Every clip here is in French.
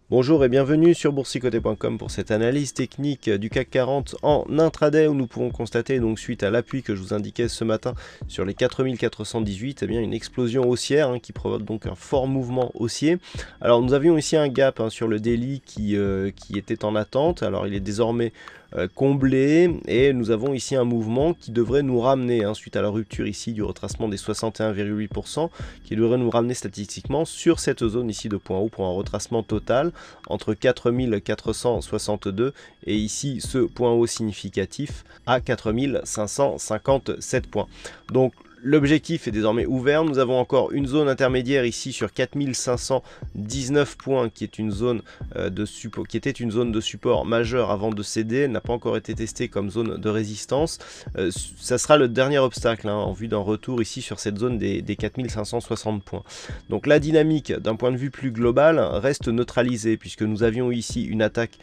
Bonjour et bienvenue sur boursicoté.com pour cette analyse technique du CAC 40 en intraday où nous pouvons constater, donc suite à l'appui que je vous indiquais ce matin sur les 4418, eh bien une explosion haussière qui provoque donc un fort mouvement haussier. Alors nous avions ici un gap sur le daily qui était en attente. Alors il est désormais comblé et nous avons ici un mouvement qui devrait nous ramener suite à la rupture ici du retracement des 61,8%, qui devrait nous ramener statistiquement sur cette zone ici de point haut pour un retracement total entre 4462 et ici ce point haut significatif à 4557 points. Donc l'objectif est désormais ouvert. Nous avons encore une zone intermédiaire ici sur 4519 points qui est une zone qui était une zone de support majeure avant de céder. Elle n'a pas encore été testée comme zone de résistance. Ça sera le dernier obstacle en vue d'un retour ici sur cette zone des 4560 points. Donc la dynamique d'un point de vue plus global reste neutralisée puisque nous avions ici une attaque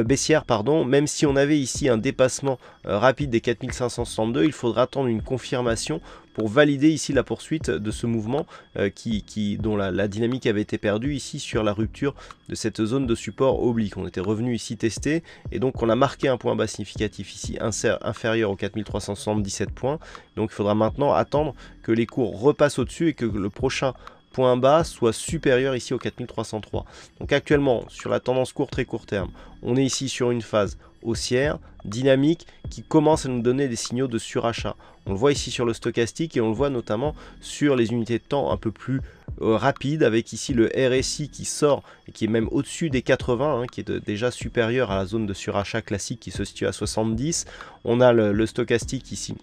baissière, même si on avait ici un dépassement rapide des 4562, il faudra attendre une confirmation pour valider ici la poursuite de ce mouvement dont la dynamique avait été perdue ici sur la rupture de cette zone de support oblique. On était revenu ici tester et donc on a marqué un point bas significatif ici inférieur aux 4377 points. Donc il faudra maintenant attendre que les cours repassent au-dessus et que le prochain point bas soit supérieur ici au 4303. Donc actuellement sur la tendance très court terme, on est ici sur une phase haussière, dynamique, qui commence à nous donner des signaux de surachat. On le voit ici sur le stochastique et on le voit notamment sur les unités de temps un peu plus rapides, avec ici le RSI qui sort et qui est même au-dessus des 80, qui est déjà supérieur à la zone de surachat classique qui se situe à 70. On a le stochastique ici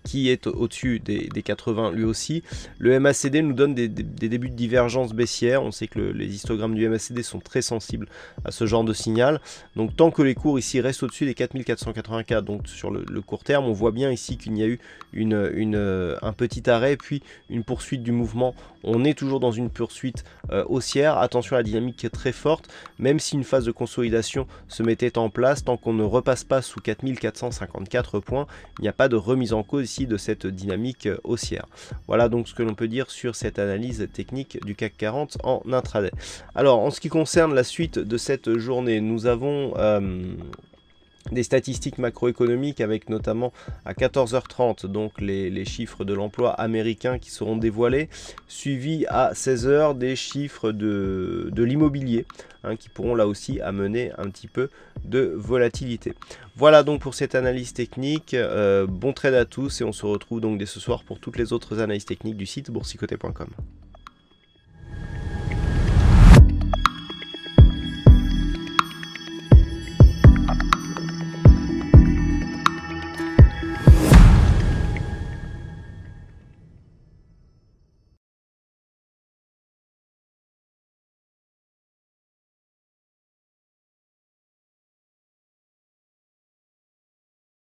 qui est au-dessus des 80 lui aussi. Le MACD nous donne des débuts de divergence baissière. On sait que les histogrammes du MACD sont très sensibles à ce genre de signal. Donc tant que les cours ici restent au-dessus des 4484, donc sur le court terme, on voit bien ici qu'il y a eu un petit arrêt puis une poursuite du mouvement. On est toujours dans une poursuite haussière. Attention à la dynamique qui est très forte, même si une phase de consolidation se mettait en place, tant qu'on ne repasse pas sous 4454 points, il n'y a pas de remise en cause ici de cette dynamique haussière. Voilà donc ce que l'on peut dire sur cette analyse technique du CAC 40 en intraday. Alors en ce qui concerne la suite de cette journée, nous avons des statistiques macroéconomiques avec notamment à 14h30 donc les chiffres de l'emploi américain qui seront dévoilés, suivi à 16h des chiffres de l'immobilier qui pourront là aussi amener un petit peu de volatilité. Voilà donc pour cette analyse technique. Bon trade à tous et on se retrouve donc dès ce soir pour toutes les autres analyses techniques du site boursicoté.com.